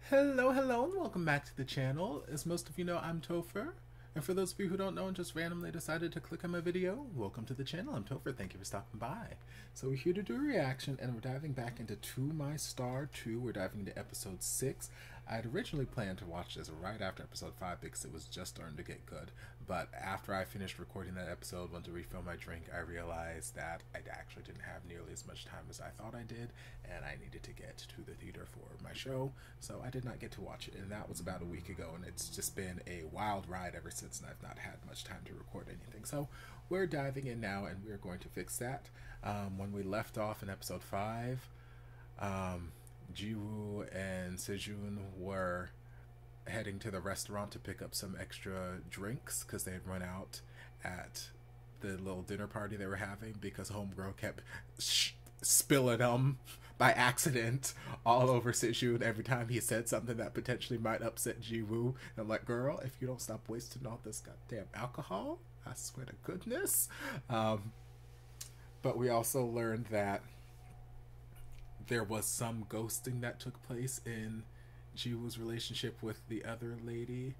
Hello, hello, and welcome back to the channel. As most of you know, I'm Topher. And for those of you who don't know and just randomly decided to click on my video, welcome to the channel. I'm Topher. Thank you for stopping by. So we're here to do a reaction, and we're diving back into To My Star 2. We're diving into episode 6. I had originally planned to watch this right after episode 5 because it was just starting to get good. But after I finished recording that episode, went to refill my drink, I realized that I actually didn't have nearly as much time as I thought I did, and I needed to get to the theater for my show, so I did not get to watch it, and that was about a week ago, and it's just been a wild ride ever since, and I've not had much time to record anything. So we're diving in now, and we're going to fix that. When we left off in episode 5, Jiwoo and Sejun were heading to the restaurant to pick up some extra drinks because they had run out at the little dinner party they were having because homegirl kept spilling them by accident all over Sejun every time he said something that potentially might upset Jiwoo. And I'm like, girl, if you don't stop wasting all this goddamn alcohol, I swear to goodness. But we also learned that there was some ghosting that took place in Jiwoo's relationship with the other lady,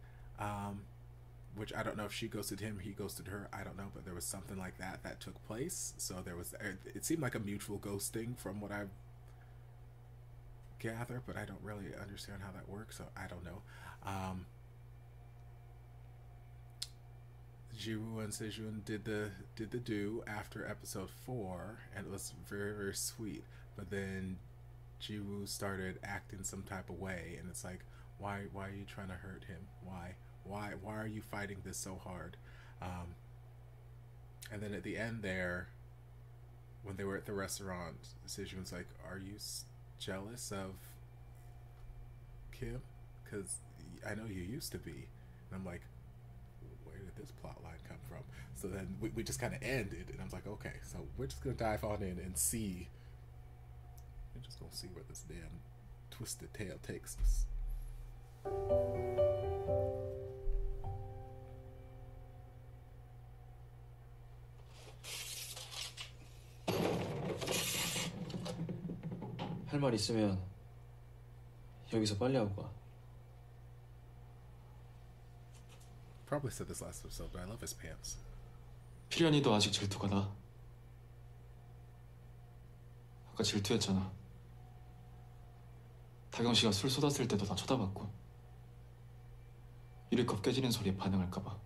which I don't know if she ghosted him, he ghosted her, I don't know, but there was something like that took place. So there was, it seemed like a mutual ghosting from what I gather, but I don't really understand how that works, so I don't know. Jiwoo and Sejun did the do after episode 4, and it was very, very sweet. But then Jiwoo started acting some type of way, and it's like, why are you trying to hurt him? Why are you fighting this so hard? And then at the end there, when they were at the restaurant, Sejun's like, are you jealous of Kim? Because I know you used to be. And I'm like, where did this plot line come from? So then we just kind of ended, and I was like, okay, so we're just going to dive on in and see. We're just going to see where this damn twisted tale takes us. 할 말 있으면 여기서 빨리 하고 가. Probably said this last episode, but I love his pants. 필연이도 아직 질투가 나. 아까 질투했잖아. 다경 씨가 술 쏟았을 때도 다 쳐다봤고 유리컵 깨지는 소리에 반응할까 봐.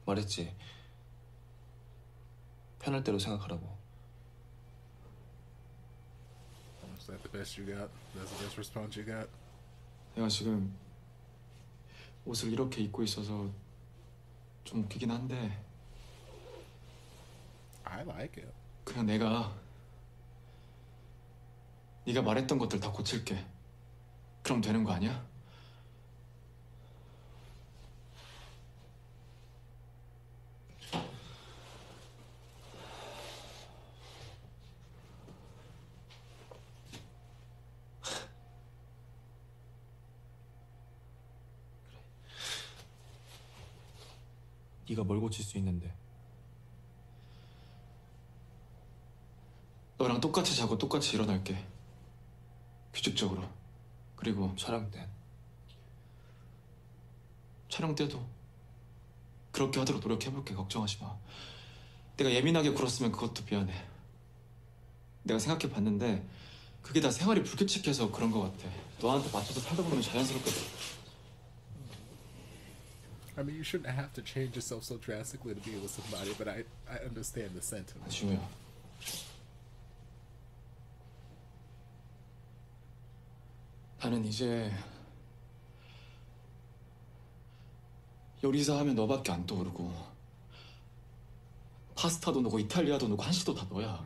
말했지. 편할 대로 생각하라고. Is that the best you got? That's the best response you got? 내가 지금 옷을 이렇게 입고 있어서 좀 웃기긴 한데 I like it. 그냥 내가 네가 말했던 것들 다 고칠게. 그럼 되는 거 아니야? 네가 뭘 고칠 수 있는데? 너랑 똑같이 자고 똑같이 일어날게. 규칙적으로. 그리고 촬영 때도 그렇게 하도록 노력해볼게. 걱정하지 마. 내가 예민하게 굴었으면 그것도 미안해. 내가 생각해봤는데 그게 다 생활이 불규칙해서 그런 것 같아. 너한테 맞춰서 살다 보면 자연스럽게. I mean, you shouldn't have to change yourself so drastically to be with somebody, but I understand the sentiment. 지우야. 나는 이제 요리사 하면 너밖에 안 떠오르고 파스타도 너고 이탈리아도 너고 한시도 다 너야.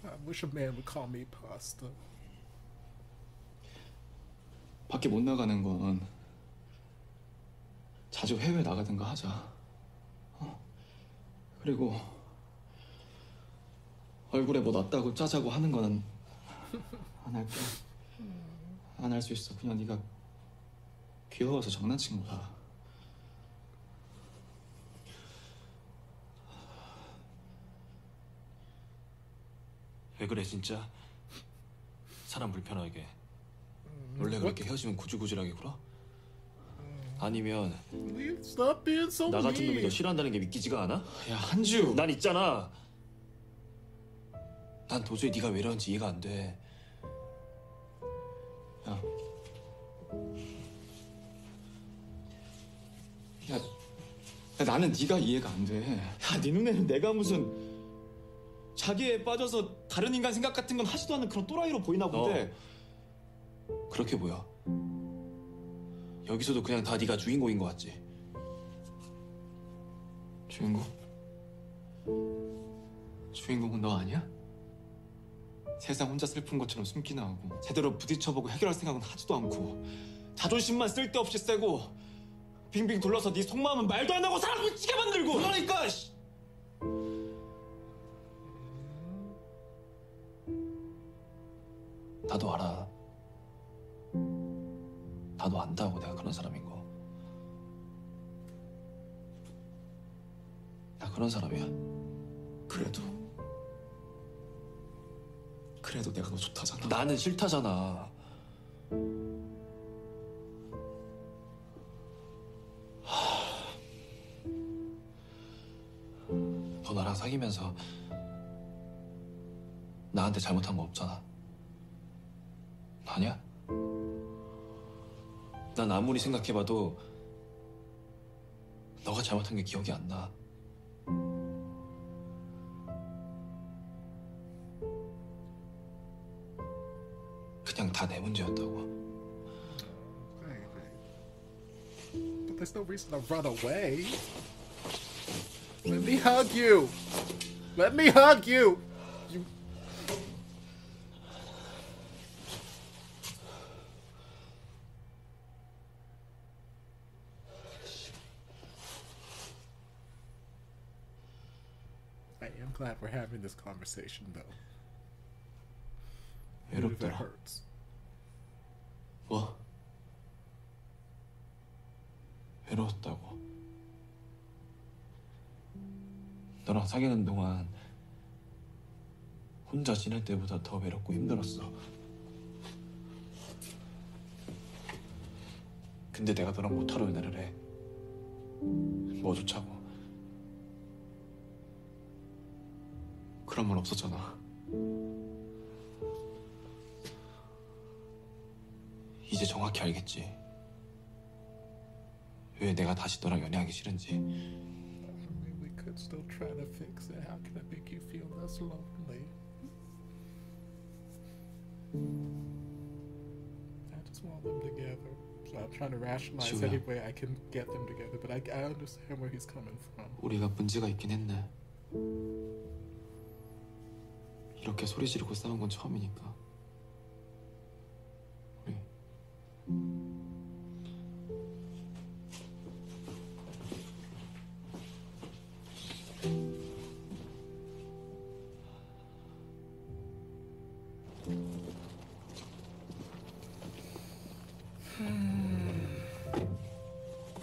I wish a man would call me pasta. 밖에 못 나가는 건 자주 해외 나가든가 하자. 그리고 얼굴에 뭐 났다고 짜자고 하는 거는 안 할게. 안 할 수 있어. 그냥 네가 귀여워서 장난친 거야. 왜 그래 진짜? 사람 불편하게. 원래 그렇게 헤어지면 구질구질하게 굴어? 아니면 Stop being so 나 같은 놈이 너 mean. 싫어한다는 게 믿기지가 않아? 야 한주. 난 있잖아. 난 도저히 네가 왜 이러는지 이해가 안 돼. 야. 야, 나는 네가 이해가 안 돼. 야, 네 눈에는 내가 무슨 자기에 빠져서 다른 인간 생각 같은 건 하지도 않는 그런 또라이로 보이나 본데. 그렇게 보여. 여기서도 그냥 다 네가 주인공인 것 같지? 주인공? 주인공은 너 아니야? 세상 혼자 슬픈 것처럼 숨기나 하고 제대로 부딪혀보고 해결할 생각은 하지도 않고 자존심만 쓸데없이 세고 빙빙 둘러서 네 속마음은 말도 안 하고 사람 미치게 만들고. 그러니까 나도 알아. 나도 안다고 내가 그런 사람인 거. 나 그런 사람이야. 그래도 내가 너 좋다잖아. 나는 싫다잖아. 너 나랑 사귀면서 나한테 잘못한 거 없잖아. 아니야? 난 아무리 생각해봐도 너가 잘못한 게 기억이 안 나. 그냥 다 내 문제였다고. But there's no reason to run away. Let me hug you. Let me hug you. You. I am glad we're having this conversation, though. Even if it 외롭더라. hurts. 뭐? 외로웠다고. 너랑 사귀는 동안 혼자 지낼 때보다 더 외롭고 힘들었어. 근데 내가 너랑 못하러 연애를 해. 뭐 좋자고. 그런 말 없었잖아. 이제 정확히 알겠지. 왜 내가 다시 너랑 연애하기 싫은지. I mean, we could still try to fix it. How can I make you feel less lonely? I just want them together. So I'm trying to rationalize 지우야. any way I can get them together, but I understand where he's coming from. 우리가 문제가 있긴 했네. 이렇게 소리 지르고 싸운 건 처음이니까. 우리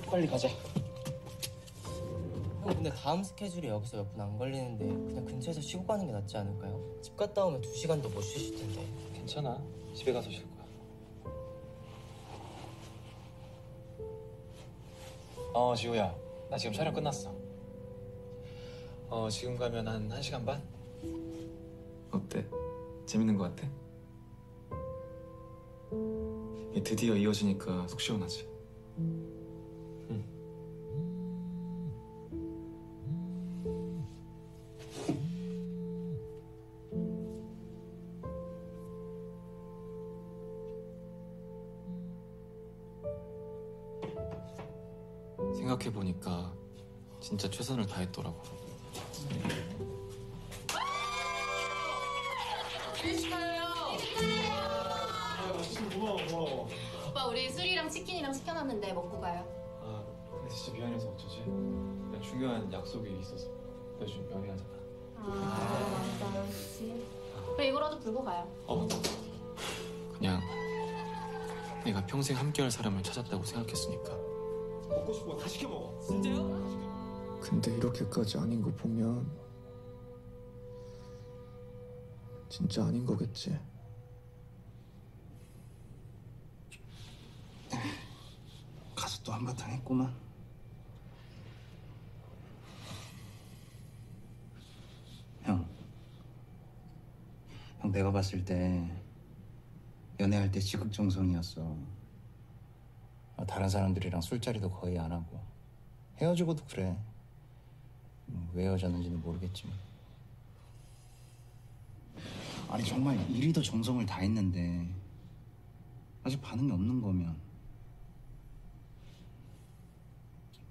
빨리 가자. 형 근데 다음 스케줄이 여기서 몇 분 안 걸리는데 그냥 근처에서 쉬고 가는 게 낫지 않을까요? 집 갔다 오면 2시간도 못 쉬실 텐데. 괜찮아. 집에 가서 쉴 거야. 지우야. 나 지금 촬영 끝났어. 지금 가면 한 1시간 반? 어때? 재밌는 거 같아? 드디어 이어지니까 속 시원하지? 생각해보니까 진짜 최선을 다했더라고. 고마워. 오빠 우리 술이랑 치킨이랑 시켜놨는데 먹고 가요. 근데 진짜 미안해서 어쩌지? 나 중요한 약속이 있어서. 나 요즘 연애하잖아. 맞다 역시. 그래 이거라도 불고 가요. 그냥 내가 평생 함께할 사람을 찾았다고 생각했으니까. 먹고 싶은 거 다 시켜 먹어. 진짜요? 근데 이렇게까지 아닌 거 보면 진짜 아닌 거겠지? 가서 또 한바탕 했구만. 형, 내가 봤을 때 연애할 때 지극정성이었어. 다른 사람들이랑 술자리도 거의 안 하고 헤어지고도 그래. 왜 헤어졌는지는 모르겠지만. 아니 정말 이리도 정성을 다했는데 아직 반응이 없는 거면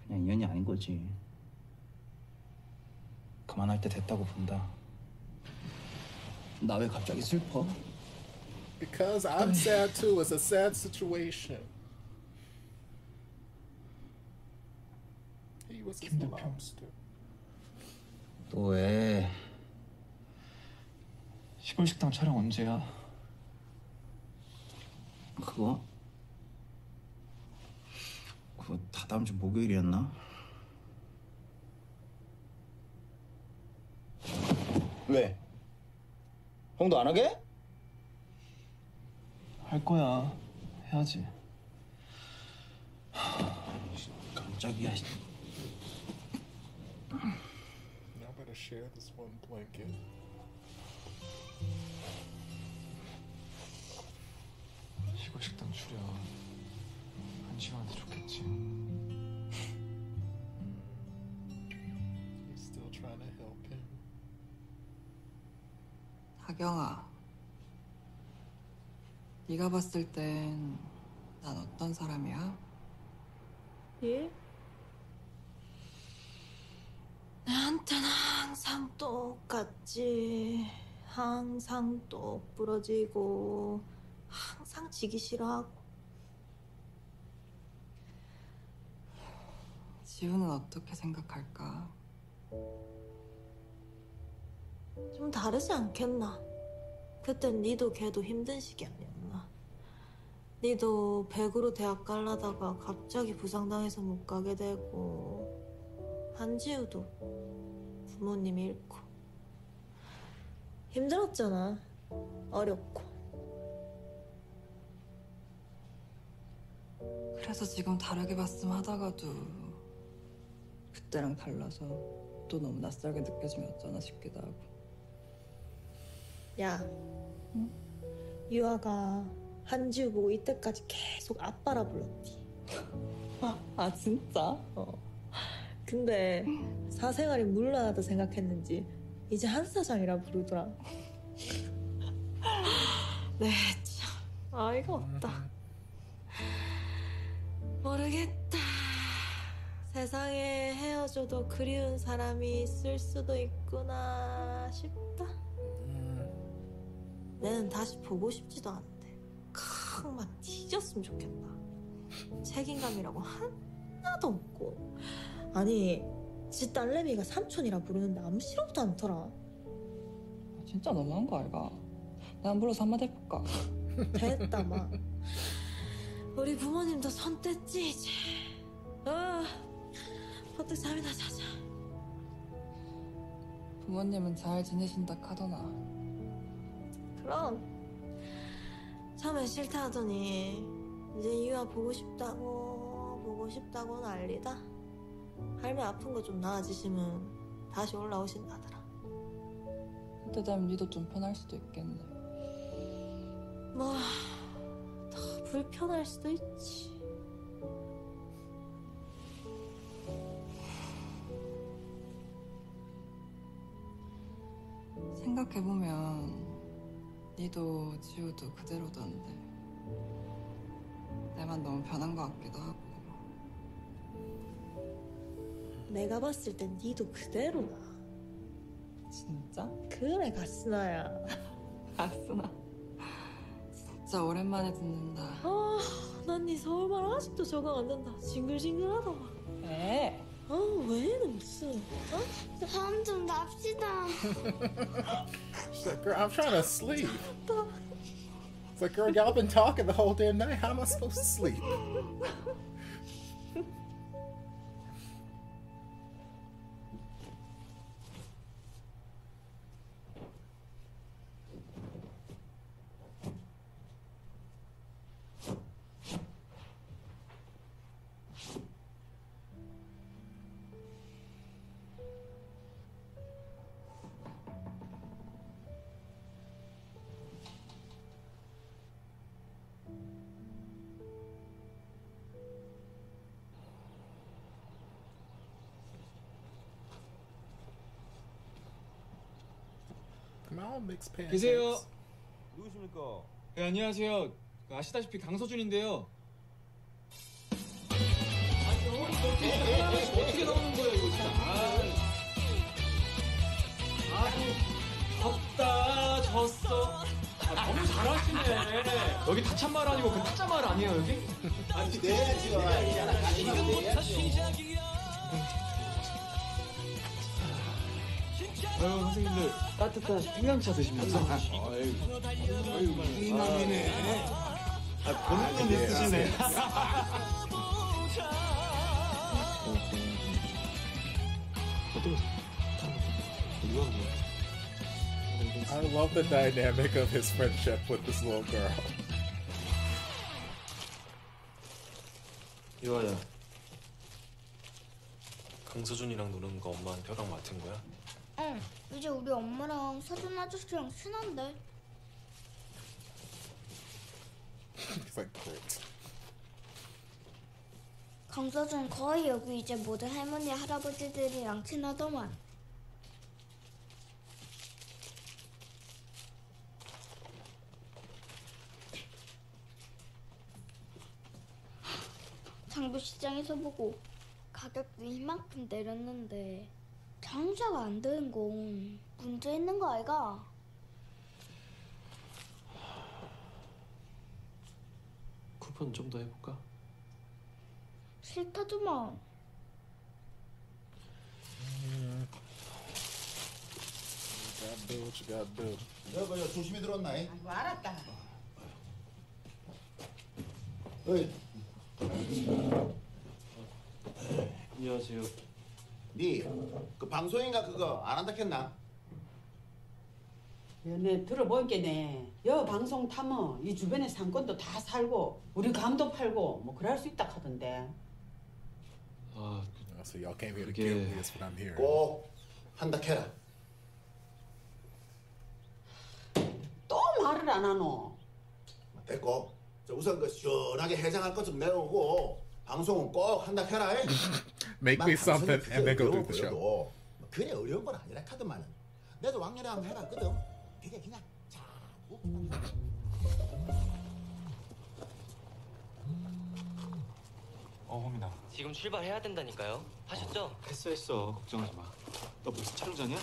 그냥 인연이 아닌 거지. 그만할 때 됐다고 본다. 나 왜 갑자기 슬퍼? Because I'm sad too. It's a sad situation. He was a lobster. 또 왜? 시골 식당 촬영 언제야? 그거 다다음 주 목요일이었나? 왜? 형도 안 하게? 할 거야. 해야지. 깜짝이야. Now better share this one blanket. 시골 식당 출연 1시간한테 좋겠지. He's still trying to help him. 다경아, 네가 봤을 땐 난 어떤 사람이야? 예? 나한테는 항상 똑같지. 항상 똑 부러지고 항상 지기 싫어하고. 지우는 어떻게 생각할까? 좀 다르지 않겠나? 그땐 니도 걔도 힘든 시기 아니었나? 니도 백으로 대학 갈라다가 갑자기 부상당해서 못 가게 되고, 한지우도 부모님 잃고 힘들었잖아. 어렵고. 그래서 지금 다르게 봤음 하다가도 그때랑 달라서 또 너무 낯설게 느껴지면 어쩌나 싶기도 하고. 야, 응? 유아가 한지우 보고 이때까지 계속 아빠라 불렀지. 아 진짜? 근데 사생활이 물러나다 생각했는지 이제 한 사장이라 부르더라. 네, 참 어이가 없다. 모르겠다. 세상에 헤어져도 그리운 사람이 있을 수도 있구나 싶다. 내는 다시 보고 싶지도 않은데 칵막 뒤졌으면 좋겠다. 책임감이라고 하나도 없고. 아니, 지 딸내미가 삼촌이라 부르는데 아무렇지도 않더라. 진짜 너무한 거 알가? 나 안 불러서 한마디 해볼까? 됐다 마. 우리 부모님도 손 뗐지 이제. 버뜩 잠이나 자자. 부모님은 잘 지내신다 카더나. 그럼 처음엔 싫다 하더니 이제 유아 보고 싶다고 난리다. 할매 아픈 거 좀 나아지시면 다시 올라오신다더라. 그때 되면 니도 좀 편할 수도 있겠네. 뭐 더 불편할 수도 있지. 생각해보면 니도 지우도 그대로던데 내만 너무 변한 것 같기도 하고. 내가 봤을 땐 니도 그대로다. 진짜? 그래 가스나야. 아쓰나 진짜 오랜만에 듣는다. 난 네 서울말 아직도 적응 안 된다. 징글징글하다 막. 왜? 왜 무슨? 잠 좀 납시다. She's like, girl, I'm trying to sleep. It's like, girl, y'all been talking the whole damn night. How am I supposed to sleep? Come on, mix pancakes. 계세요. 누구십니까? 네, 안녕하세요. 아시다시피 강서준인데요. 어떻게 나오는 거예요, 이거 진짜? 졌다, 졌어. 너무 잘하시네. 여기 다찬마을 아니고 그 타짜마을 아니에요, 여기? 아니, 네, 지금. 지금부터 시작이야. 아유, 선생님들 따뜻한 생강차 드시면서. 아유, 이놈이네. 보는 놈 있으시네. I love the dynamic of his friendship with this little girl. 유아야, 강서준이랑 노는 거 엄마한테 허락 맡은 거야? 응, 이제 우리 엄마랑 서준 아저씨랑 친한데. He's like, great. 강서준 거의 여기 이제 모든 할머니 할아버지들이랑 친하더만. 장도 시장에서 보고 가격도 이만큼 내렸는데 장사가 안 되는 건 문제 있는 거 아이가? 쿠폰 좀 더 해볼까? 싫다더만. You gotta build. 여보, 조심히 들었나? 아이고, 알았다. 어이. 안녕하세요. 그 방송인가 그거 안 한다 했나? 네 들어보니까네 여 방송 타면 이 주변에 상권도 다 살고 우리 감도 팔고 뭐 그럴 수 있다 하던데. So y'all came here to kill me. That's what I'm hearing. 꼭 한다 해라. 또 말을 안 하노? 됐고, 우선 그 시원하게 해장할 것 좀 내오고 방송은 꼭 한다 해라. Make me something and then go do the show. 그냥 어려운 건 아니라 카드만은. 내도 왕년에 한번 해봤거든. 되게 그냥 자고. 호민아. 지금 출발해야 된다니까요. 하셨죠? 했어. 걱정하지 마. 너 벌써 촬영장이야?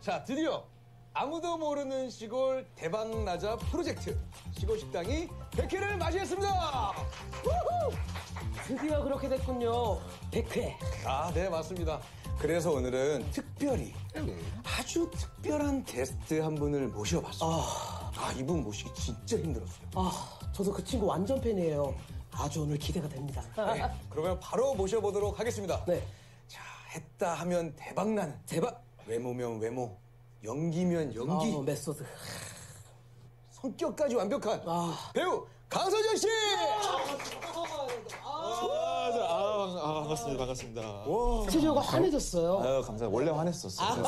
자, 드디어 아무도 모르는 시골 대박나자 프로젝트 시골 식당이 100회를 맞이했습니다. 우후! 드디어 그렇게 됐군요. 100회. 아, 네, 맞습니다. 그래서 오늘은 특별히 아주 특별한 게스트 한 분을 모셔봤습니다. 이분 모시기 진짜 힘들었어요. 저도 그 친구 완전 팬이에요. 아주 오늘 기대가 됩니다. 네, 그러면 바로 모셔보도록 하겠습니다. 네. 자, 했다 하면 대박나는 대박. 외모면 외모, 연기면 연기. 메소드. 성격까지 완벽한 배우 강서준 씨. 반갑습니다. 스튜디오가 환해졌어요. 아유, 감사합니다. 원래 화냈었어요.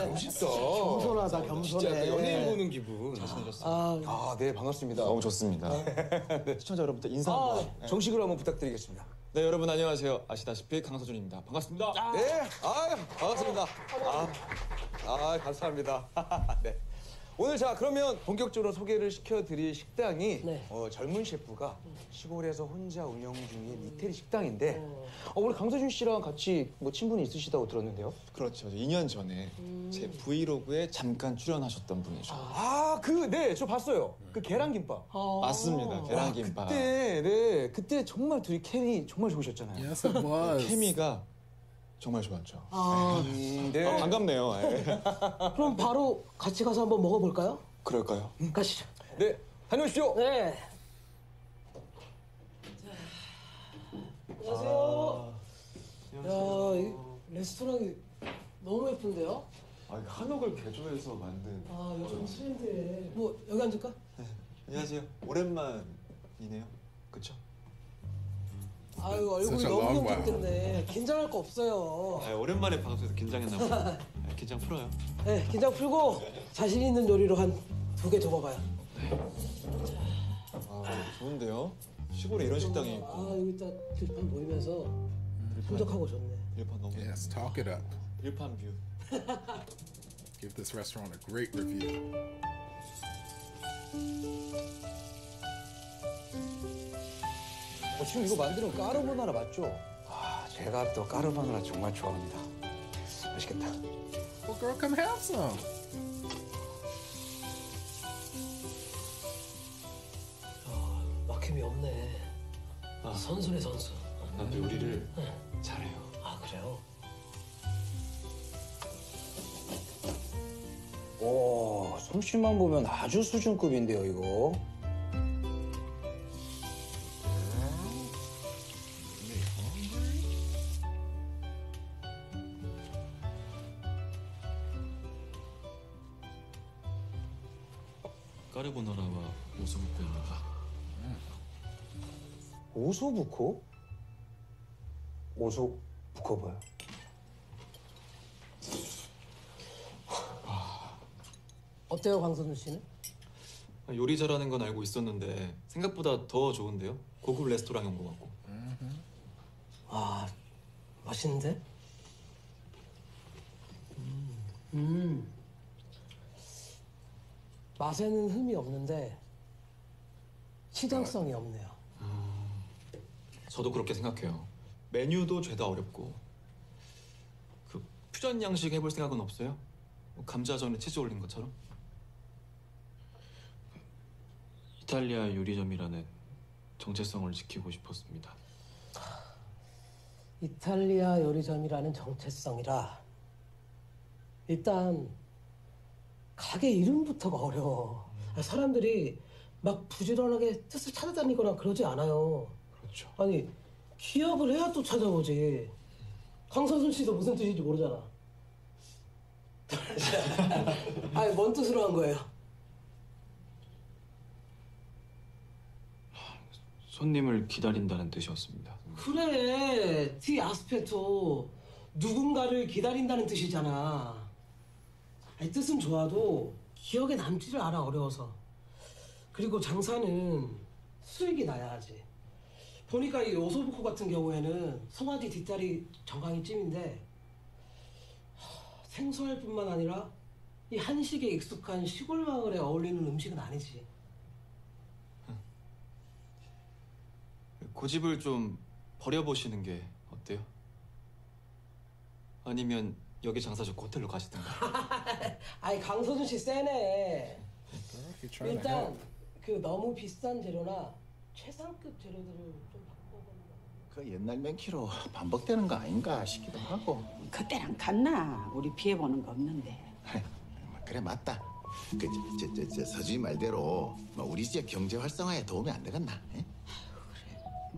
멋있다. 겸손하다, 겸손해. 진짜 약간 연예인 보는 기분. 잘생겼어요. 네, 반갑습니다. 너무 좋습니다. 네, 시청자 여러분들 인사 한번. 정식으로 한번 부탁드리겠습니다. 네, 여러분 안녕하세요. 아시다시피 강서준입니다. 반갑습니다. 네, 반갑습니다. 감사합니다. 네. 오늘 자 그러면 본격적으로 소개를 시켜드릴 식당이 젊은 셰프가 시골에서 혼자 운영 중인 이태리 식당인데 우리 강서준 씨랑 같이 뭐 친분이 있으시다고 들었는데요? 그렇죠. 2년 전에 제 브이로그에 잠깐 출연하셨던 분이죠. 네, 저 봤어요. 그 계란김밥. 맞습니다. 계란김밥. 그때 정말 둘이 케미 정말 좋으셨잖아요. Yes, it was. 케미가 정말 좋았죠. 네. 반갑네요. 그럼 바로 같이 가서 한번 먹어볼까요? 그럴까요? 가시죠. 네, 다녀오십시오. 네. 안녕하세요. 야, 이 레스토랑이 너무 예쁜데요? 한옥을 개조해서 만든. 요즘 트렌드에. 뭐 여기 앉을까? 안녕하세요. 오랜만이네요. 그쵸? 아유, 얼굴이 Such a 너무 long while. 경직된데 긴장할 거 없어요. 오랜만에 방송에서 긴장했나 보다. 긴장 풀어요. 네, 긴장 풀고 자신 있는 요리로 한 2개 적어봐요. 좋은데요? 시골에 이런 식당이 있고. 여기 딱 들판 보이면서 풍족하고 좋네. 일판 너무. Yes, talk it up. 일판 뷰. Give this restaurant a great review. 지금 이거 만드는 까르보나라 맞죠? 제가 또 까르보나라 정말 좋아합니다. 맛있겠다. Well, girl, come have some. 막힘이 없네. 선수네, 선수. 난 요리를 잘해요. 그래요? 오, 솜씨만 보면 아주 수준급인데요, 이거. 까르보나라와 오소부코입니다. 오소부코? 오소부코 뭐야? 어때요, 강선우 씨는? 요리 잘하는 건 알고 있었는데 생각보다 더 좋은데요? 고급 레스토랑 온 것 같고. 맛있는데? 맛에는 흠이 없는데 시장성이 없네요. 저도 그렇게 생각해요. 메뉴도 죄다 어렵고. 그 퓨전 양식 해볼 생각은 없어요? 뭐 감자전에 치즈 올린 것처럼? 이탈리아 요리점이라는 정체성을 지키고 싶었습니다. 이탈리아 요리점이라는 정체성이라 일단 가게 이름부터가 어려워. 사람들이 막 부지런하게 뜻을 찾아다니거나 그러지 않아요. 그렇죠. 아니 기억을 해야 또 찾아보지. 강선순 씨도 무슨 뜻인지 모르잖아. 아니 뭔 뜻으로 한 거예요? 손님을 기다린다는 뜻이었습니다. 그래, 티 아스페토 누군가를 기다린다는 뜻이잖아. 아니, 뜻은 좋아도 기억에 남지를 않아. 어려워서. 그리고 장사는 수익이 나야 하지. 보니까 이 오소부코 같은 경우에는 송아지 뒷다리 정강이 찜인데 생소할 뿐만 아니라 이 한식에 익숙한 시골 마을에 어울리는 음식은 아니지. 고집을 좀 버려보시는 게 어때요? 아니면 여기 장사 좋고 호텔로 가시든가. 아이 강서준 씨 세네. You're trying to 일단 help. 그 너무 비싼 재료나 최상급 재료들을 좀 바꿔보는 거. 그 옛날 맨키로 반복되는 거 아닌가 싶기도 하고. 그때랑 같나? 우리 피해보는 거 없는데. 그래 맞다. 저 서주인 말대로 뭐 우리 지역 경제 활성화에 도움이 안 되겠나? 에?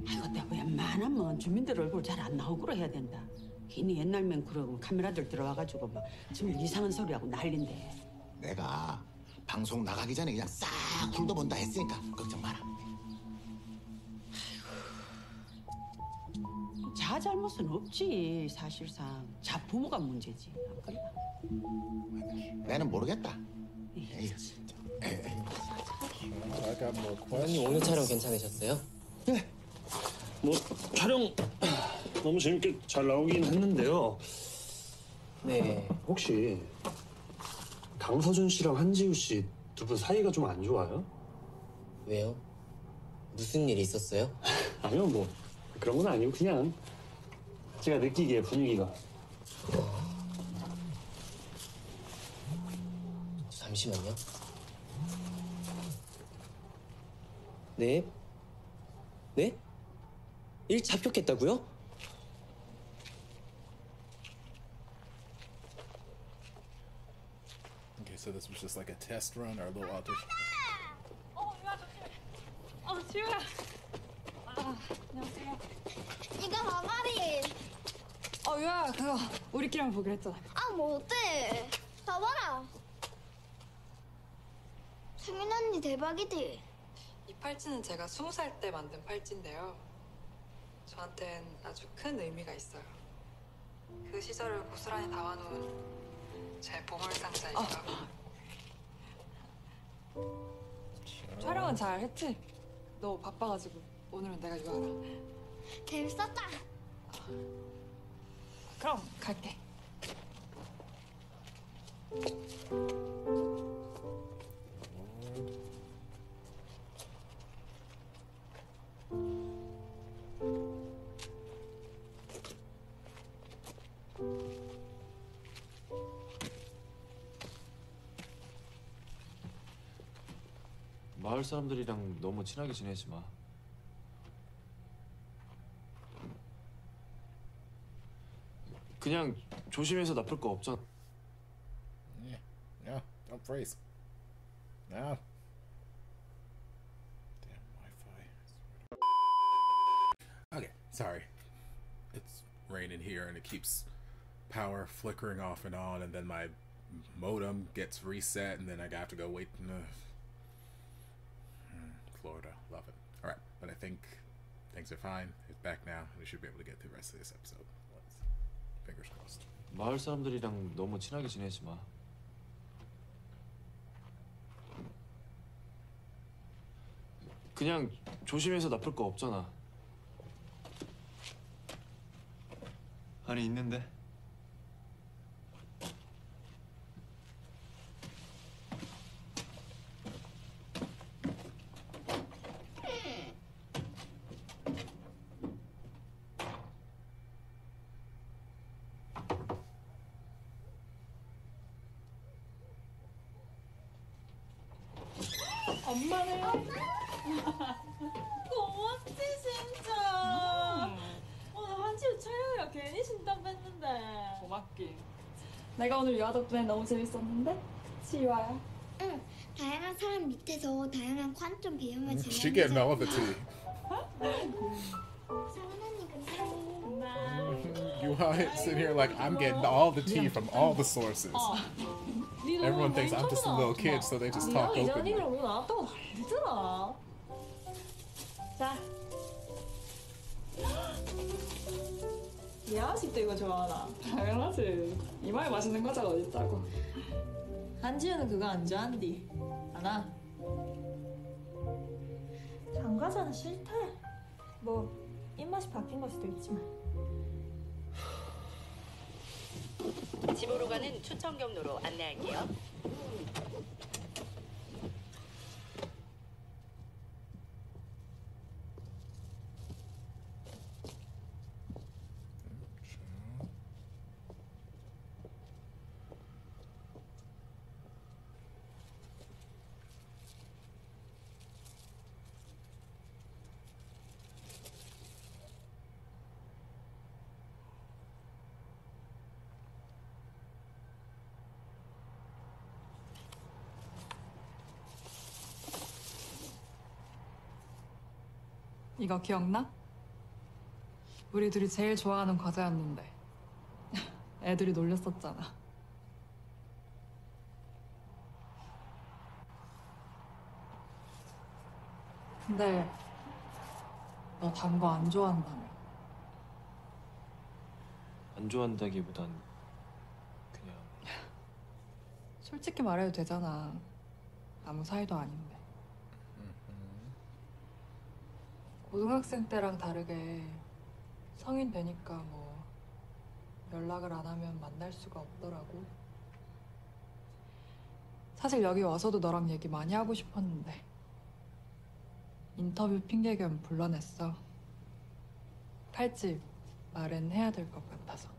아이고, 내가 웬만하면 주민들 얼굴 잘 안 나오고 해야 된다. 괜히 옛날면 그러고 카메라들 들어와가지고 막 정말 이상한 소리하고 난린데. 내가 방송 나가기 전에 그냥 싹 훑어본다 했으니까 걱정 마라. 자 잘못은 없지. 사실상 자 부모가 문제지. 안 그래? 나는 모르겠다. 에이, I got more 형님 questions. 오늘 촬영 괜찮으셨어요? 뭐 촬영 너무 재밌게 잘 나오긴 했는데요. 네. 혹시 강서준 씨랑 한지우 씨 두 분 사이가 좀 안 좋아요? 왜요? 무슨 일이 있었어요? 아니요, 뭐 그런 건 아니고 그냥 제가 느끼기에 분위기가. 잠시만요. 네? 네? 일 잡혔겠다고요? Okay, so this was just like a test run or a little audition. 지우야. 안녕하세요. 이거 마마리. 유아야, 그거 우리끼리만 보기로 했잖아. 뭐 어때? 봐봐라. 승윤 언니 대박이지? 이 팔찌는 제가 20살 때 만든 팔찌인데요. 저한텐 아주 큰 의미가 있어요. 그 시절을 고스란히 담아놓은 제 보물상자이기도 하고. 촬영은 잘 했지? 너 바빠가지고 오늘은 내가 유아랑. 재밌었다. 그럼 갈게. 마을 사람들이랑 너무 친하게 지내지 마. 그냥 조심해서 나쁠 거 없잖아. Yeah, no, don't freeze. No. Damn Wi-Fi. Okay, sorry. It's raining here and it keeps power flickering off and on, and then my modem gets reset, and then I have to go wait in Florida. Love it. All right, but I think things are fine. It's back now, and we should be able to get through the rest of this episode. Fingers crossed. 마을 사람들이랑 너무 친하게 지내지 마. 그냥 조심해서 나쁠 거 없잖아. 아니 있는데. 엄마네요. 고맙지 진짜. 오늘 한지우 촬영이라 괜히 진땀 뺐는데. 고맙긴. 내가 오늘 유아 덕분에 너무 재밌었는데? 그치 유아야? 응. 다양한 사람 밑에서 다양한 관점 배우면 재밌는 She getting all of the tea. 사은 언니 근데. You sitting here like I'm getting all the tea from all the sources. Everyone thinks I'm just a little kid, so they just talk openly. 이전이랑 뭐 나왔다고 난리더라. 자. 이 아직도 이거 좋아하나? 당연하지. 이마에 맛있는 과자가 어딨다고. 한지우는 그거 안 좋아한디. 아나? 단과자는 싫대. 뭐 입맛이 바뀐 걸 수도 있지만. 집으로 가는 추천 경로로 안내할게요. 이거 기억나? 우리 둘이 제일 좋아하는 과자였는데 애들이 놀렸었잖아. 근데 너 단 거 안 좋아한다며. 안 좋아한다기보단 그냥. 솔직히 말해도 되잖아. 아무 사이도 아닌데. 고등학생 때랑 다르게 성인 되니까 뭐 연락을 안 하면 만날 수가 없더라고. 사실 여기 와서도 너랑 얘기 많이 하고 싶었는데 인터뷰 핑계 겸 불러냈어. 팔집 말은 해야 될 것 같아서.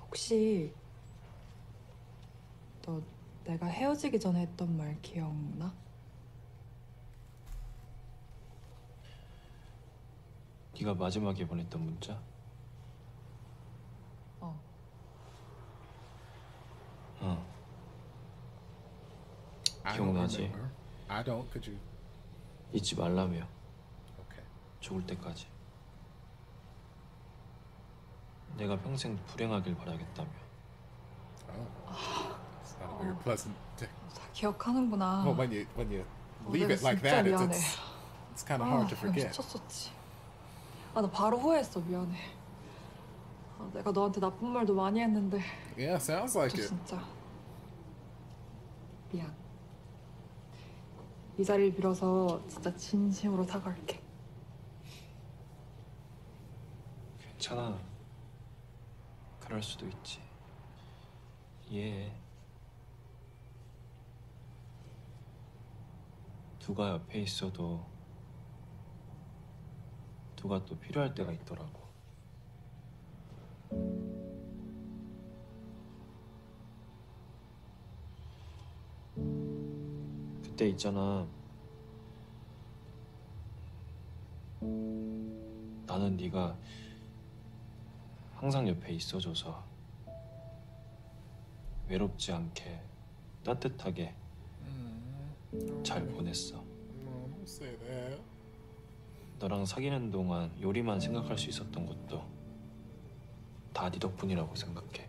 혹시 너 내가 헤어지기 전에 했던 말 기억나? 네가 마지막에 보냈던 문자? 기억나지? I don't. Could you? 잊지 말라며. Okay. 죽을 때까지. 내가 평생 불행하길 바라겠다며. It's not a very pleasant. 다 기억하는구나. Well, when you leave it like that, it's kind of hard to forget. 미쳤었지. 나 바로 후회했어. 미안해. 내가 너한테 나쁜 말도 많이 했는데. Yeah, sounds like it. 진짜. 미안. 이 자리를 빌어서 진짜 진심으로 사과할게. 괜찮아. 그럴 수도 있지. 이해해. 누가 옆에 있어도 누가 또 필요할 때가 있더라고. 그때 있잖아. 나는 네가 항상 옆에 있어줘서 외롭지 않게 따뜻하게 잘 보냈어. Don't say that. 너랑 사귀는 동안 요리만 생각할 수 있었던 것도 다 네 덕분이라고 생각해.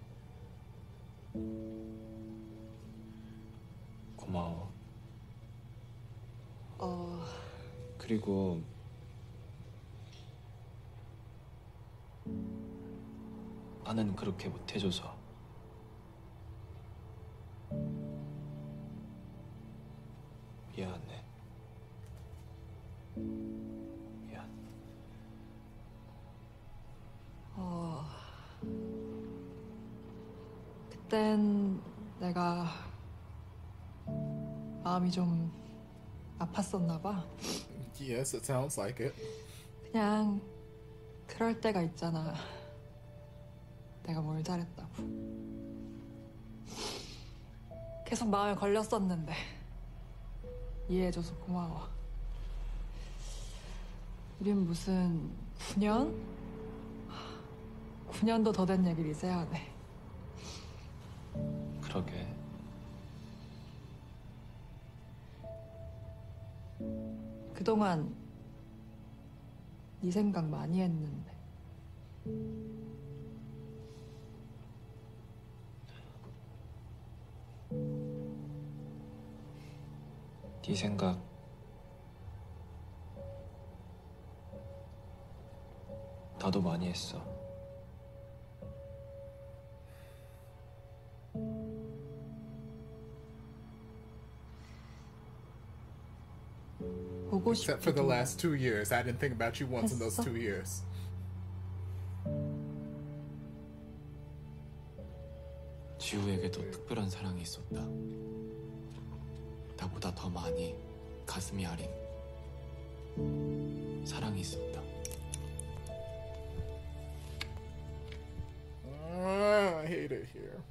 고마워. 그리고 나는 그렇게 못해줘서 미안해. 미안. 그땐 내가 마음이 좀 아팠었나 봐. Yes, it sounds like it. 그냥 그럴 때가 있잖아. 내가 뭘 잘했다고. 계속 마음에 걸렸었는데 이해해줘서 고마워. 우린 무슨 9년? 9년도 더 된 얘기를 이제 하네. 그러게. 그동안 네 생각 많이 했는데. 네 생각 나도 많이 했어. 보고 Except for the last 2 years. I didn't think about you once in those 2 years. 지우에게도 특별한 사랑이 있었다. 나보다 더 많이 가슴이 아린 사랑이 있었다. I hate it here.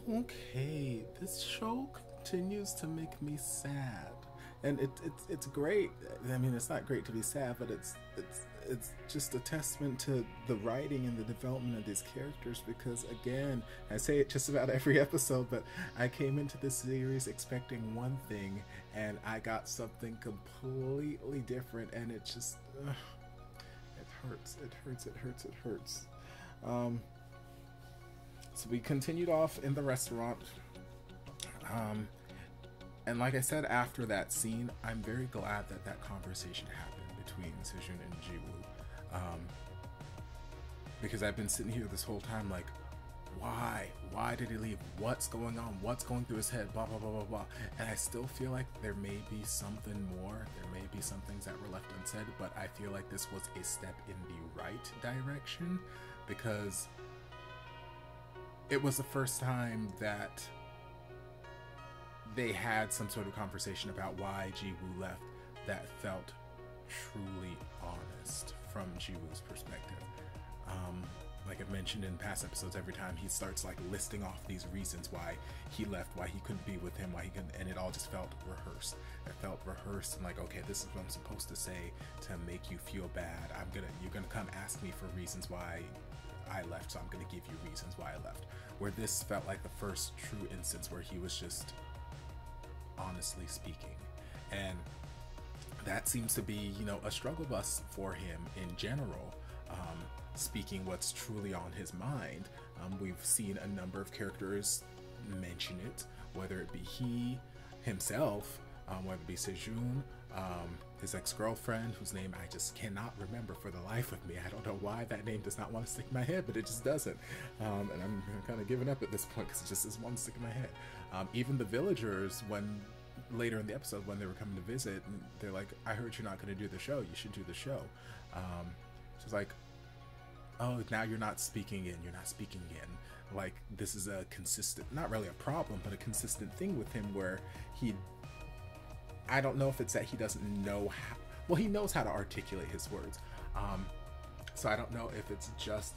Okay, this show continues to make me sad, and it's great. I mean, it's not great to be sad, but it's just a testament to the writing and the development of these characters. Because again, I say it just about every episode, but I came into this series expecting one thing, and I got something completely different, and it just it hurts. It hurts. It hurts. It hurts. So we continued off in the restaurant, and like I said, after that scene, I'm very glad that that conversation happened between Sejun and Jiwoo, because I've been sitting here this whole time like, Why did he leave? What's going on? What's going through his head? Blah, blah, blah, blah, blah. And I still feel like there may be something more. There may be some things that were left unsaid, but I feel like this was a step in the right direction because it was the first time that they had some sort of conversation about why Ji-woo left that felt truly honest from Ji-woo's perspective. Like I've mentioned in past episodes, every time he starts like listing off these reasons why he left, why he couldn't be with him, why he couldn't, and it all just felt rehearsed. It felt rehearsed and like, okay, this is what I'm supposed to say to make you feel bad. You're gonna come ask me for reasons why I left, so I'm gonna give you reasons why I left. Where this felt like the first true instance where he was just honestly speaking. And that seems to be, you know, a struggle bus for him in general. Speaking what's truly on his mind. We've seen a number of characters mention it, whether it be he himself, whether it be Sejun, his ex-girlfriend, whose name I just cannot remember for the life of me. I don't know why that name does not want to stick in my head, but it just doesn't. And I'm kind of giving up at this point because it just doesn't want to stick in my head. Even the villagers, when later in the episode when they were coming to visit, and they're like, I heard you're not going to do the show, you should do the show. She's like, oh, now you're not speaking in, you're not speaking in. Like, this is a consistent, not really a problem, but a consistent thing with him where I don't know if it's that he doesn't know how, well, he knows how to articulate his words. So I don't know if it's just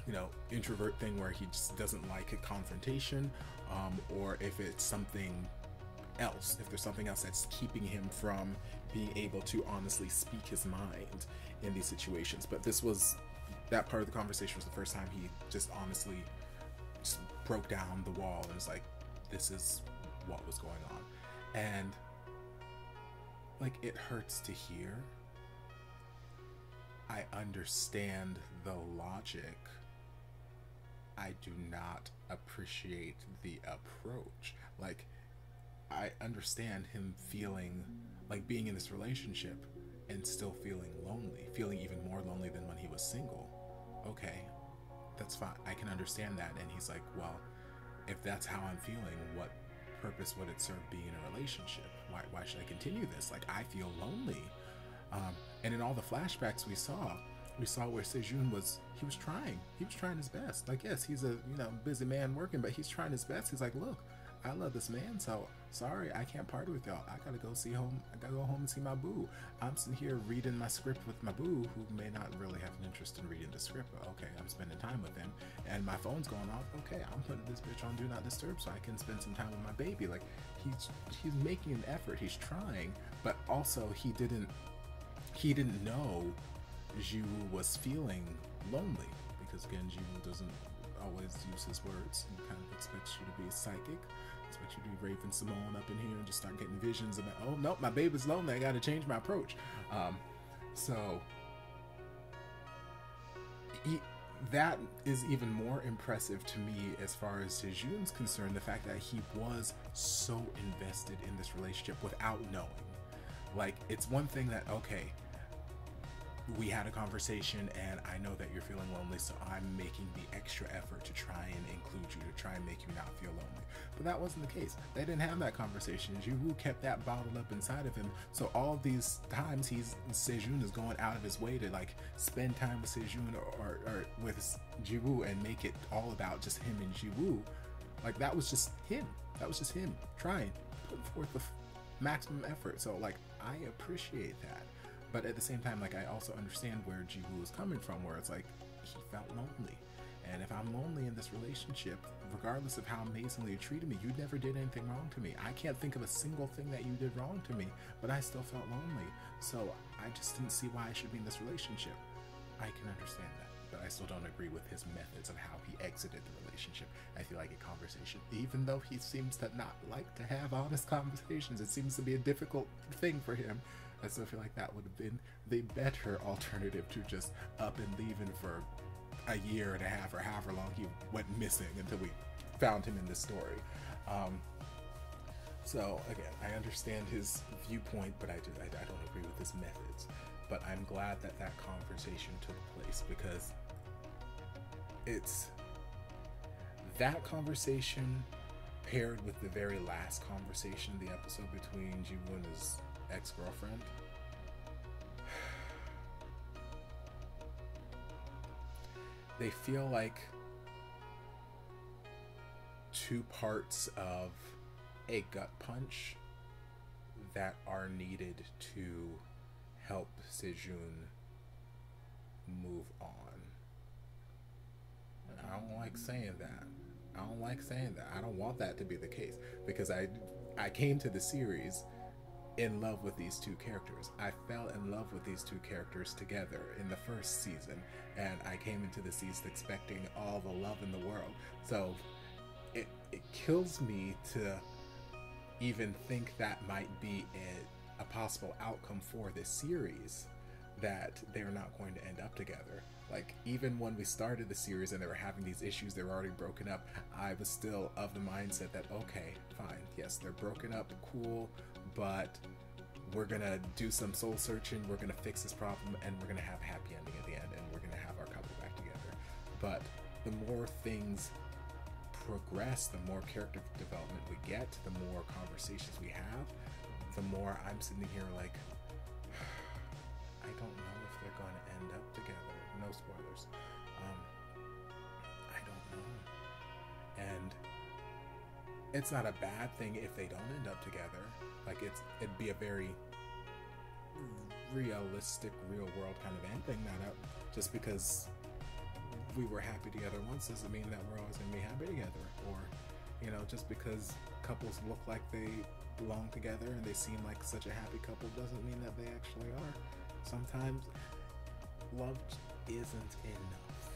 you know, introvert thing where he just doesn't like a confrontation, or if it's something else, if there's something else that's keeping him from being able to honestly speak his mind in these situations. But that part of the conversation was the first time he just honestly just broke down the wall and was like, this is what was going on. And like, it hurts to hear. I understand the logic. I do not appreciate the approach. Like, I understand him feeling like being in this relationship and still feeling lonely, feeling even more lonely than when he was single. Okay, that's fine. I can understand that. And he's like, well, if that's how I'm feeling, what purpose would it serve being in a relationship? Why should I continue this? Like, I feel lonely. And in all the flashbacks we saw where Sejun was trying his best. Like, yes, he's a, you know, busy man working, but he's trying his best. He's like, look, I love this man, so sorry, I can't party with y'all. I gotta go home and see my boo. I'm sitting here reading my script with my boo, who may not really have an interest in reading the script, but okay, I'm spending time with him, and my phone's going off. Okay, I'm putting this bitch on Do Not Disturb so I can spend some time with my baby. Like, he's making an effort, he's trying, but also he didn't know Ji-woo was feeling lonely, because again, Ji-woo doesn't always use his words and kind of expects you to be psychic, expects you to be Raven Simone up in here and just start getting visions about, oh no, my baby's lonely, I gotta change my approach. So that is even more impressive to me as far as Sejun's concerned, the fact that he was so invested in this relationship without knowing. Like, it's one thing that, okay, we had a conversation and I know that you're feeling lonely, so I'm making the extra effort to try and include you, to try and make you not feel lonely. But that wasn't the case. They didn't have that conversation. Ji-woo kept that bottled up inside of him. So all of these times Sejun is going out of his way to like spend time with Sejun or with Ji-woo and make it all about just him and Ji-woo. Like, that was just him. That was just him trying, putting forth the maximum effort. So like, I appreciate that. But at the same time, like, I also understand where Ji-woo is coming from, where it's like, he felt lonely. And if I'm lonely in this relationship, regardless of how amazingly you treated me, you never did anything wrong to me. I can't think of a single thing that you did wrong to me, but I still felt lonely. So I just didn't see why I should be in this relationship. I can understand that, but I still don't agree with his methods of how he exited the relationship. I feel like a conversation, even though he seems to not like to have honest conversations, it seems to be a difficult thing for him. I still feel like that would have been the better alternative to just up and leaving for a year and a half or however long he went missing until we found him in this story. So again, I understand his viewpoint, but I don't agree with his methods. But I'm glad that that conversation took place, because it's that conversation paired with the very last conversation in the episode between Ji-woo and his ex-girlfriend, they feel like two parts of a gut punch that are needed to help Sejun move on. And I don't like saying that. I don't like saying that. I don't want that to be the case, because I came to the series in love with these two characters. I fell in love with these two characters together in the first season, and I came into the season expecting all the love in the world. So it kills me to even think that might be a possible outcome for this series, that they're not going to end up together. Like, even when we started the series and they were having these issues, they were already broken up, I was still of the mindset that, okay, fine, yes, they're broken up, cool, but we're gonna do some soul searching, we're gonna fix this problem, and we're gonna have a happy ending at the end, and we're gonna have our couple back together. But the more things progress, the more character development we get, the more conversations we have, the more I'm sitting here like, I don't know if they're going to end up together. No spoilers. I don't know. And it's not a bad thing if they don't end up together. Like, it'd be a very realistic, real world kind of ending. Not just because we were happy together once doesn't mean that we're always going to be happy together. Or, you know, just because couples look like they belong together and they seem like such a happy couple doesn't mean that they actually are. Sometimes love isn't enough.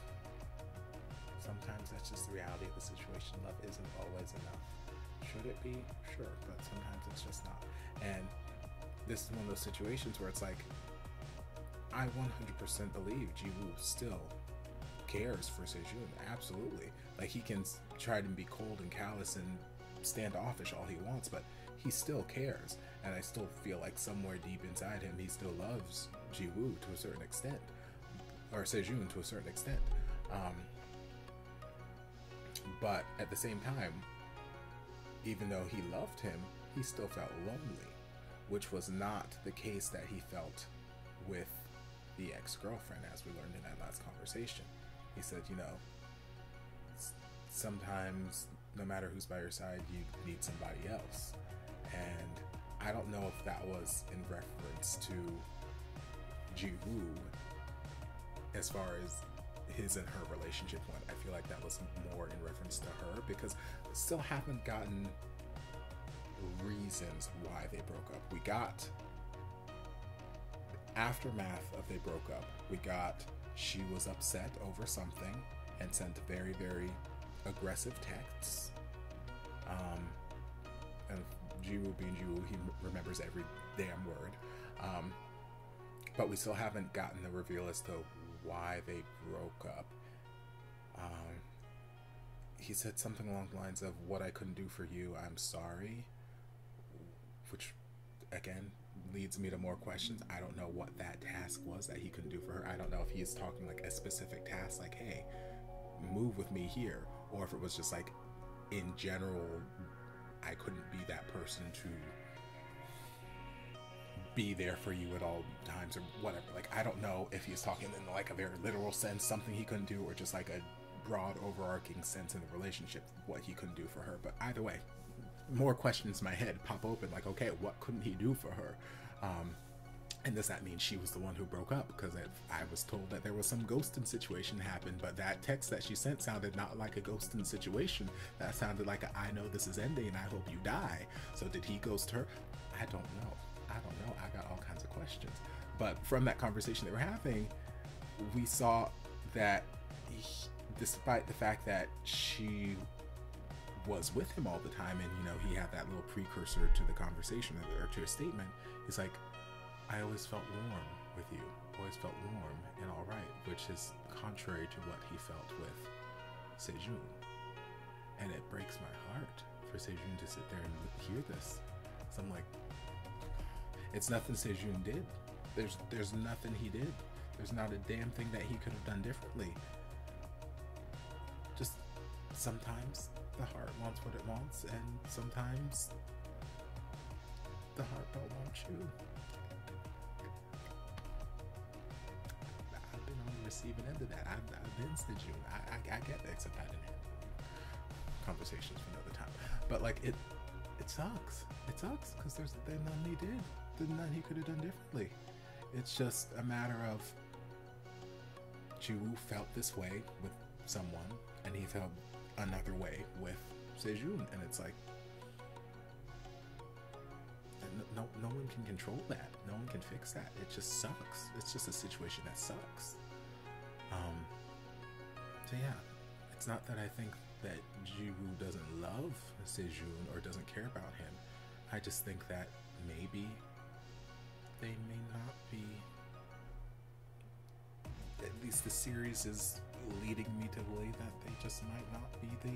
Sometimes that's just the reality of the situation. Love isn't always enough. Should it be? Sure, but sometimes it's just not. And this is one of those situations where it's like, I 100% believe Ji-woo still cares for Sejun. Absolutely. Like, he can try to be cold and callous and standoffish all he wants, but he still cares. And I still feel like somewhere deep inside him, he still loves Ji-woo to a certain extent, or Sejun to a certain extent. But at the same time, even though he loved him, he still felt lonely, which was not the case that he felt with the ex-girlfriend, as we learned in that last conversation. He said, you know, sometimes no matter who's by your side, you need somebody else. And I don't know if that was in reference to Ji-woo as far as his and her relationship went. I feel like that was more in reference to her, because we still haven't gotten reasons why they broke up. We got aftermath of they broke up. We got she was upset over something and sent very, very aggressive texts. And Ji-woo being Ji-woo, he remembers every damn word. But we still haven't gotten the reveal as to why they broke up. He said something along the lines of, what I couldn't do for you, I'm sorry. Which, again, leads me to more questions. I don't know what that task was that he couldn't do for her. I don't know if he is talking like a specific task, like, hey, move with me here. Or if it was just like, in general, I couldn't be that person to be there for you at all times or whatever. Like, I don't know if he's talking in like a very literal sense, something he couldn't do, or just like a broad overarching sense in the relationship, what he couldn't do for her. But either way, more questions in my head pop open, like, okay, what couldn't he do for her? And does that mean she was the one who broke up? Because I was told that there was some ghosting situation happened, but that text that she sent sounded not like a ghosting situation. That sounded like a, I know this is ending and I hope you die. So did he ghost her? I don't know. I got all kinds of questions. But from that conversation they were having, we saw that despite the fact that she was with him all the time, and you know, he had that little precursor to the conversation or to a statement, he's like, I always felt warm with you, always felt warm and all right, which is contrary to what he felt with Sejun. And it breaks my heart for Sejun to sit there and hear this. So I'm like, it's nothing Sejun did. There's nothing he did. There's not a damn thing that he could have done differently. Just sometimes the heart wants what it wants, and sometimes the heart don't want you. I've been on the receiving end of that. I've been Sejun. I get that, except I didn't have conversations for another time. But like it sucks. It sucks because there's nothing he did. There's nothing he could have done differently. It's just a matter of Jiwoo felt this way with someone, and he felt another way with Sejun, and it's like no one can control that. No one can fix that. It just sucks. It's just a situation that sucks. So yeah, it's not that I think that Jiwoo doesn't love Sejun or doesn't care about him. I just think that maybe they may not be. At least the series is leading me to believe that they just might not be the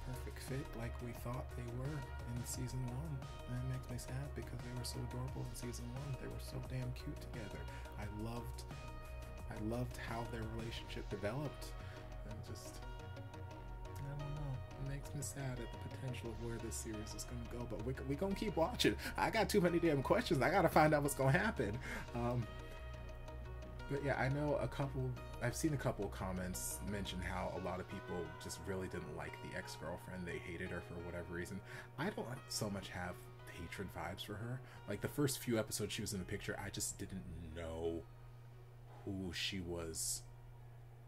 perfect fit like we thought they were in season 1. And it makes me sad because they were so adorable in season 1. They were so damn cute together. I loved how their relationship developed. And just, I don't know. It makes me sad at the potential of where this series is going to go. But we're going to keep watching. I got too many damn questions. I got to find out what's going to happen. But yeah, I know I've seen a couple of comments mention how a lot of people just really didn't like the ex-girlfriend. They hated her for whatever reason. I don't so much have hatred vibes for her. Like the first few episodes she was in the picture, I just didn't know who she was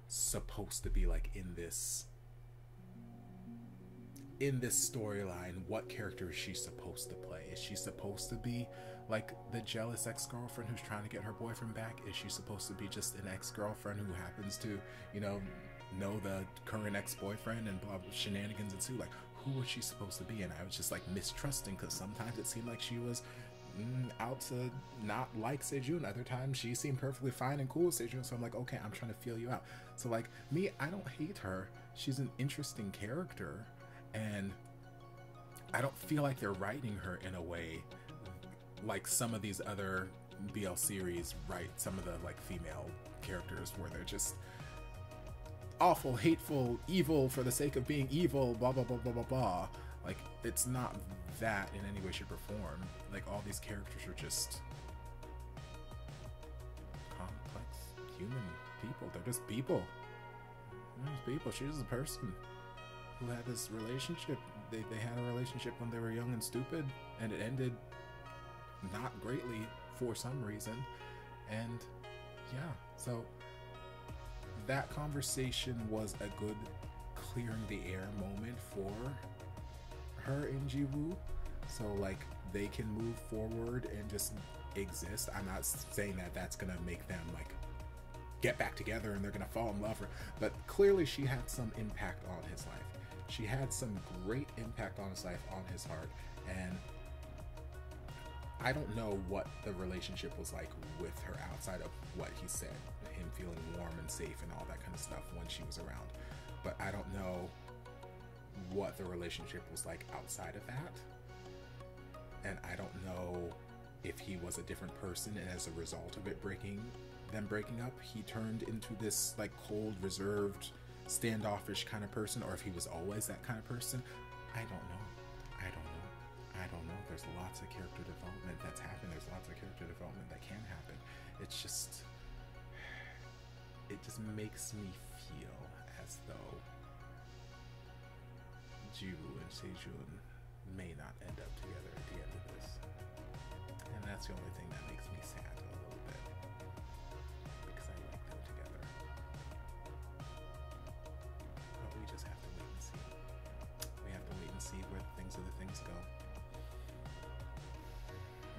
supposed to be, like in this storyline. What character is she supposed to play? Is she supposed to be like the jealous ex-girlfriend who's trying to get her boyfriend back? Is she supposed to be just an ex-girlfriend who happens to, know the current ex-boyfriend and blah, blah, shenanigans ensue? Like, who was she supposed to be? And I was just like mistrusting, because sometimes it seemed like she was out to not like Sejun. Other times she seemed perfectly fine and cool with Sejun. So I'm like, okay, I'm trying to feel you out. So like me, I don't hate her. She's an interesting character, and I don't feel like they're writing her in a way like some of these other BL series write some of the like female characters, where they're just awful, hateful, evil for the sake of being evil, blah blah blah blah blah blah. Like, it's not that in any way, shape, or form. Like, all these characters are just complex human people. They're just people. They're just people. She's just a person who had this relationship. They had a relationship when they were young and stupid, and it ended not greatly for some reason. And yeah, so that conversation was a good clearing the air moment for her and Jiwoo, so like they can move forward and just exist. I'm not saying that that's gonna make them like get back together and they're gonna fall in love, but clearly she had some impact on his life. She had some great impact on his life, on his heart, and I don't know what the relationship was like with her outside of what he said, him feeling warm and safe and all that kind of stuff when she was around. But I don't know what the relationship was like outside of that. And I don't know if he was a different person, and as a result of them breaking up, he turned into this like cold, reserved, standoffish kind of person, or if he was always that kind of person. I don't know. There's lots of character development that's happened. There's lots of character development that can happen. It just makes me feel as though Jiwoo and Sejun may not end up together at the end of this. And that's the only thing that makes me sad a little bit, because I like them together. But we just have to wait and see. We have to wait and see where things go.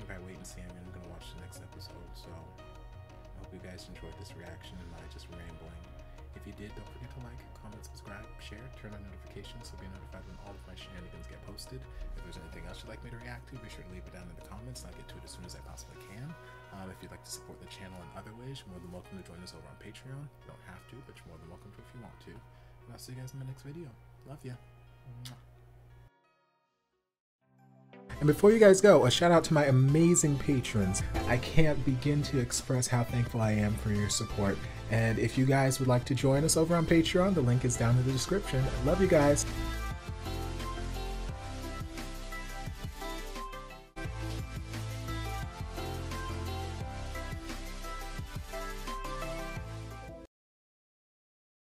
If I wait and see, I'm going to watch the next episode. So I hope you guys enjoyed this reaction and my just rambling. If you did, don't forget to like, comment, subscribe, share, turn on notifications so you'll be notified when all of my shenanigans get posted. If there's anything else you'd like me to react to, be sure to leave it down in the comments and I'll get to it as soon as I possibly can. If you'd like to support the channel in other ways, you're more than welcome to join us over on Patreon. You don't have to, but you're more than welcome to if you want to. And I'll see you guys in my next video. Love ya. And before you guys go, a shout out to my amazing patrons. I can't begin to express how thankful I am for your support. And if you guys would like to join us over on Patreon, the link is down in the description. Love you guys.